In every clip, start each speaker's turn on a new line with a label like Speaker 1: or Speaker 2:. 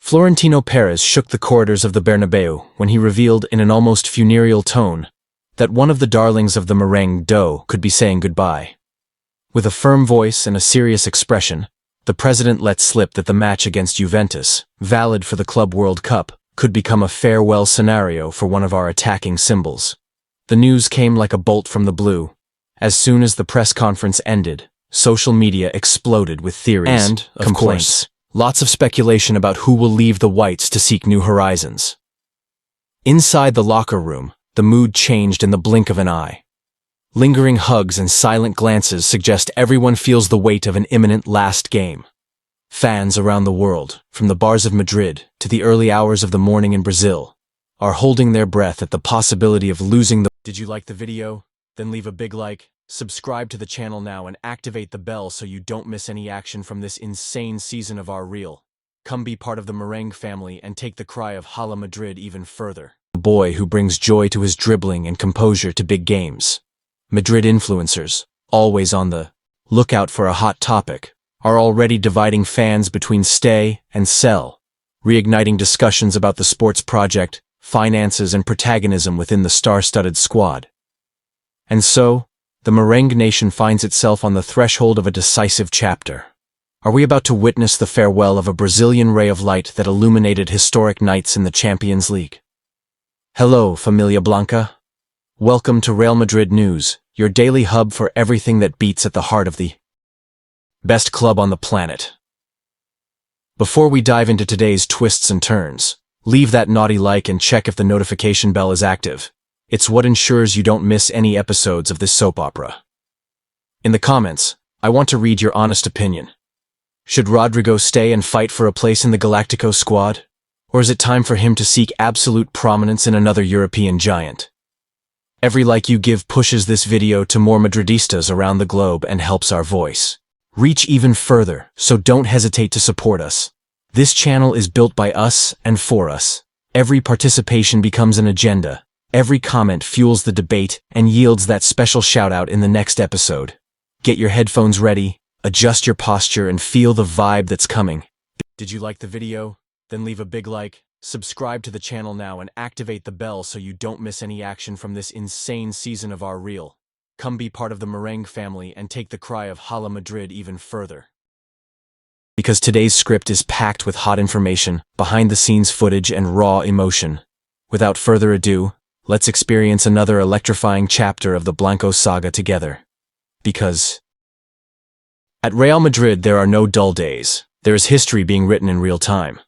Speaker 1: Florentino Perez shook the corridors of the Bernabeu when he revealed in an almost funereal tone that one of the darlings of the merengue dough could be saying goodbye. With a firm voice and a serious expression, the president let slip that the match against Juventus, valid for the Club World Cup, could become a farewell scenario for one of our attacking symbols. The news came like a bolt from the blue. As soon as the press conference ended, social media exploded with theories and, of course, lots of speculation about who will leave the Whites to seek new horizons. Inside the locker room, the mood changed in the blink of an eye. Lingering hugs and silent glances suggest everyone feels the weight of an imminent last game. Fans around the world, from the bars of Madrid to the early hours of the morning in Brazil, are holding their breath at the possibility of losing the... Did you like the video? Then leave a big like, subscribe to the channel now and activate the bell so you don't miss any action from this insane season of our reel. Come be part of the merengue family and take the cry of Hala Madrid even further. The boy who brings joy to his dribbling and composure to big games. Madrid influencers, always on the lookout for a hot topic, are already dividing fans between stay and sell, reigniting discussions about the sports project, finances and protagonism within the star-studded squad. And so, the merengue nation finds itself on the threshold of a decisive chapter. Are we about to witness the farewell of a Brazilian ray of light that illuminated historic nights in the Champions League? Hello, Familia Blanca. Welcome to Real Madrid News, your daily hub for everything that beats at the heart of the best club on the planet. Before we dive into today's twists and turns, leave that naughty like and check if the notification bell is active. It's what ensures you don't miss any episodes of this soap opera. In the comments, I want to read your honest opinion. Should Rodrigo stay and fight for a place in the Galactico squad? Or is it time for him to seek absolute prominence in another European giant? Every like you give pushes this video to more Madridistas around the globe and helps our voice reach even further, so don't hesitate to support us. This channel is built by us and for us. Every participation becomes an agenda. Every comment fuels the debate and yields that special shout-out in the next episode. Get your headphones ready, adjust your posture, and feel the vibe that's coming. Did you like the video? Then leave a big like, subscribe to the channel now and activate the bell so you don't miss any action from this insane season of our reel. Come be part of the merengue family and take the cry of Hala Madrid even further. Because today's script is packed with hot information, behind-the-scenes footage, and raw emotion. Without further ado, let's experience another electrifying chapter of the Blanco saga together. Because at Real Madrid there are no dull days. There is history being written in real time.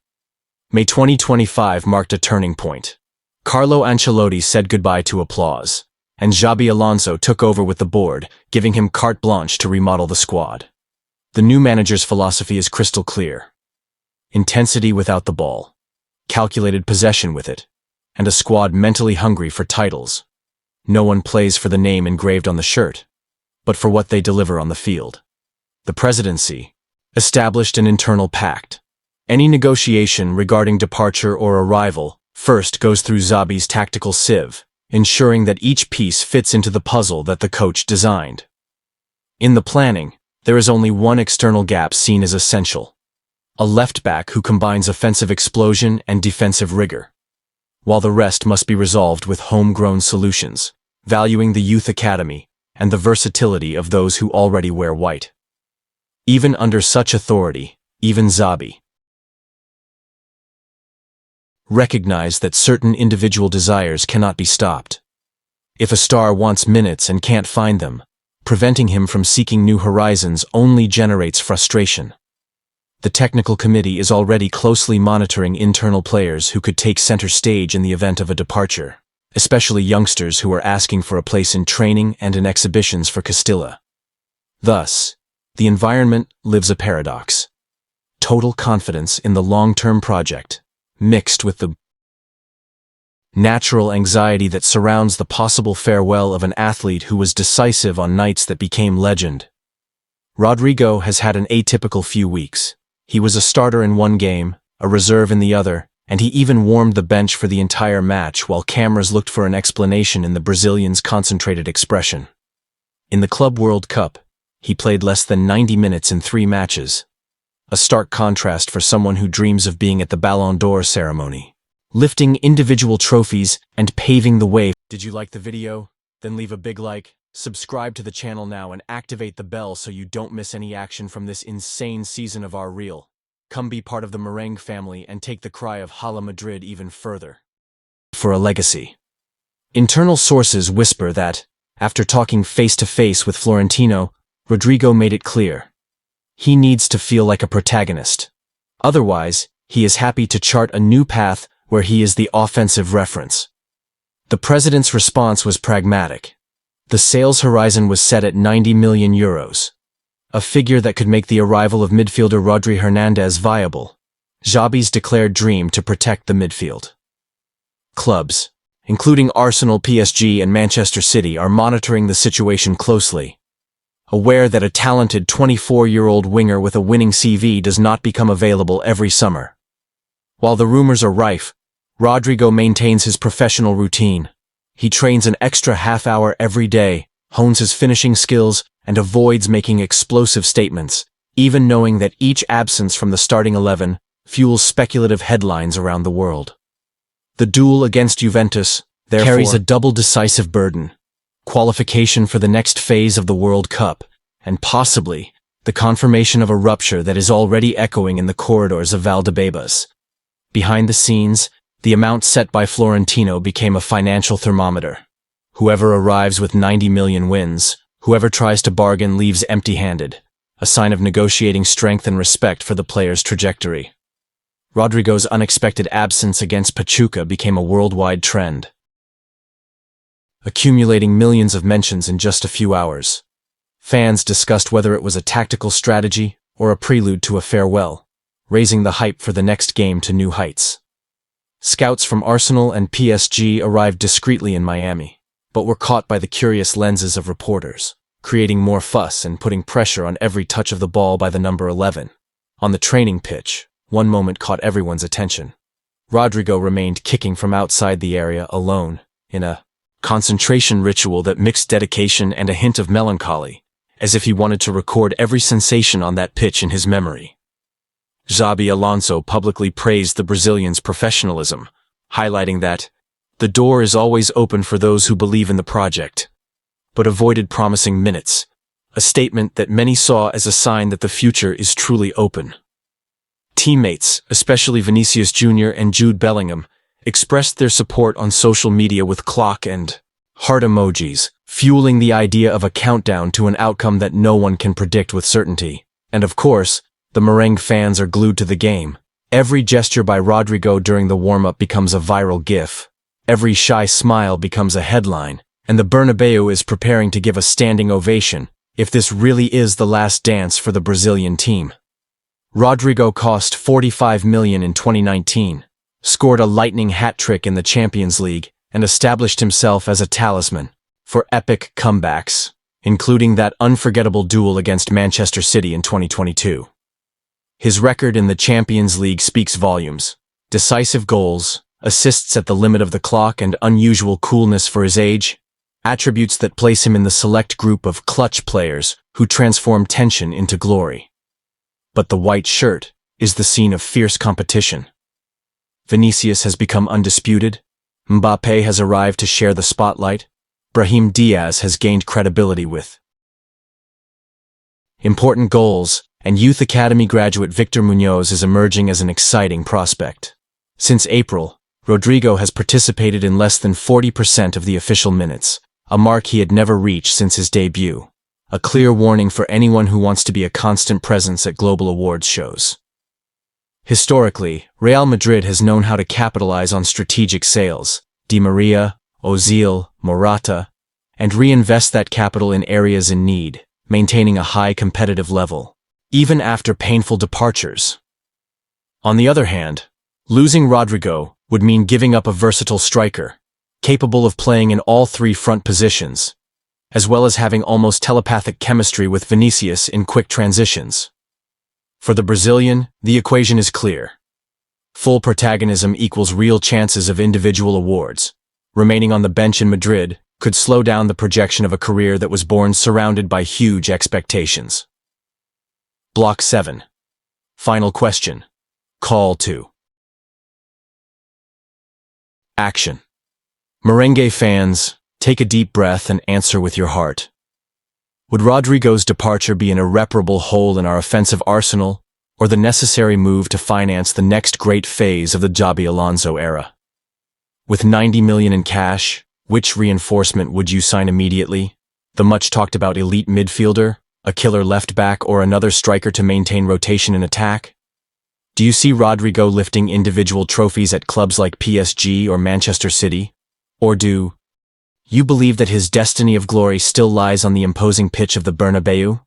Speaker 1: May 2025 marked a turning point. Carlo Ancelotti said goodbye to applause, and Xabi Alonso took over with the board, giving him carte blanche to remodel the squad. The new manager's philosophy is crystal clear. Intensity without the ball, calculated possession with it, and a squad mentally hungry for titles. No one plays for the name engraved on the shirt, but for what they deliver on the field. The presidency established an internal pact. Any negotiation regarding departure or arrival first goes through Xabi's tactical sieve, ensuring that each piece fits into the puzzle that the coach designed. In the planning, there is only one external gap seen as essential: a left-back who combines offensive explosion and defensive rigor, while the rest must be resolved with homegrown solutions, valuing the youth academy and the versatility of those who already wear white. Even under such authority, even Xabi recognized that certain individual desires cannot be stopped. If a star wants minutes and can't find them, preventing him from seeking new horizons only generates frustration. The technical committee is already closely monitoring internal players who could take center stage in the event of a departure, especially youngsters who are asking for a place in training and in exhibitions for Castilla. Thus, the environment lives a paradox. Total confidence in the long-term project, mixed with the natural anxiety that surrounds the possible farewell of an athlete who was decisive on nights that became legend. Rodrigo has had an atypical few weeks. He was a starter in one game, a reserve in the other, and he even warmed the bench for the entire match while cameras looked for an explanation in the Brazilian's concentrated expression. In the Club World Cup, he played less than 90 minutes in 3 matches. a stark contrast for someone who dreams of being at the Ballon d'Or ceremony, lifting individual trophies and paving the way. Did you like the video? Then leave a big like, subscribe to the channel now and activate the bell so you don't miss any action from this insane season of our reel. Come be part of the merengue family and take the cry of Hala Madrid even further. For a legacy. Internal sources whisper that, after talking face-to-face with Florentino, Rodrigo made it clear. He needs to feel like a protagonist. Otherwise, he is happy to chart a new path where he is the offensive reference. The president's response was pragmatic. The sales horizon was set at 90 million euros, a figure that could make the arrival of midfielder Rodri Hernandez viable, Xabi's declared dream to protect the midfield. Clubs, including Arsenal, PSG, and Manchester City, are monitoring the situation closely, aware that a talented 24-year-old winger with a winning CV does not become available every summer. While the rumors are rife, Rodrigo maintains his professional routine. He trains an extra half-hour every day, hones his finishing skills, and avoids making explosive statements, even knowing that each absence from the starting 11 fuels speculative headlines around the world. The duel against Juventus, therefore, carries a double decisive burden: qualification for the next phase of the World Cup, and possibly the confirmation of a rupture that is already echoing in the corridors of Valdebebas. Behind the scenes, the amount set by Florentino became a financial thermometer. Whoever arrives with 90 million wins, whoever tries to bargain leaves empty-handed, a sign of negotiating strength and respect for the player's trajectory. Rodrigo's unexpected absence against Pachuca became a worldwide trend, accumulating millions of mentions in just a few hours. Fans discussed whether it was a tactical strategy or a prelude to a farewell, raising the hype for the next game to new heights. Scouts from Arsenal and PSG arrived discreetly in Miami, but were caught by the curious lenses of reporters, creating more fuss and putting pressure on every touch of the ball by the number 11. On the training pitch, one moment caught everyone's attention. Rodrigo remained kicking from outside the area alone, in a concentration ritual that mixed dedication and a hint of melancholy, as if he wanted to record every sensation on that pitch in his memory. Xabi Alonso publicly praised the Brazilian's professionalism, highlighting that the door is always open for those who believe in the project, but avoided promising minutes, a statement that many saw as a sign that the future is truly open. Teammates, especially Vinicius Jr. and Jude Bellingham, expressed their support on social media with clock and heart emojis, fueling the idea of a countdown to an outcome that no one can predict with certainty. And of course, the merengue fans are glued to the game. Every gesture by Rodrigo during the warm-up becomes a viral gif. Every shy smile becomes a headline, and the Bernabeu is preparing to give a standing ovation if this really is the last dance for the Brazilian team. Rodrigo cost 45 million in 2019, scored a lightning hat-trick in the Champions League, and established himself as a talisman for epic comebacks, including that unforgettable duel against Manchester City in 2022. His record in the Champions League speaks volumes: decisive goals, assists at the limit of the clock, and unusual coolness for his age, attributes that place him in the select group of clutch players who transform tension into glory. But the white shirt is the scene of fierce competition. Vinicius has become undisputed, Mbappé has arrived to share the spotlight, Brahim Diaz has gained credibility with important goals, and Youth Academy graduate Victor Munoz is emerging as an exciting prospect. Since April, Rodrigo has participated in less than 40% of the official minutes, a mark he had never reached since his debut. A clear warning for anyone who wants to be a constant presence at global awards shows. Historically, Real Madrid has known how to capitalize on strategic sales, Di Maria, Ozil, Morata, and reinvest that capital in areas in need, maintaining a high competitive level, even after painful departures. On the other hand, losing Rodrigo would mean giving up a versatile striker, capable of playing in all three front positions, as well as having almost telepathic chemistry with Vinicius in quick transitions. For the Brazilian, the equation is clear. Full protagonism equals real chances of individual awards. Remaining on the bench in Madrid could slow down the projection of a career that was born surrounded by huge expectations. Block 7. Final question. Call to action. Merengue fans, take a deep breath and answer with your heart. Would Rodrigo's departure be an irreparable hole in our offensive arsenal, or the necessary move to finance the next great phase of the Xabi Alonso era? With 90 million in cash, which reinforcement would you sign immediately? The much-talked-about elite midfielder, a killer left-back, or another striker to maintain rotation in attack? Do you see Rodrigo lifting individual trophies at clubs like PSG or Manchester City? Or do you believe that his destiny of glory still lies on the imposing pitch of the Bernabeu?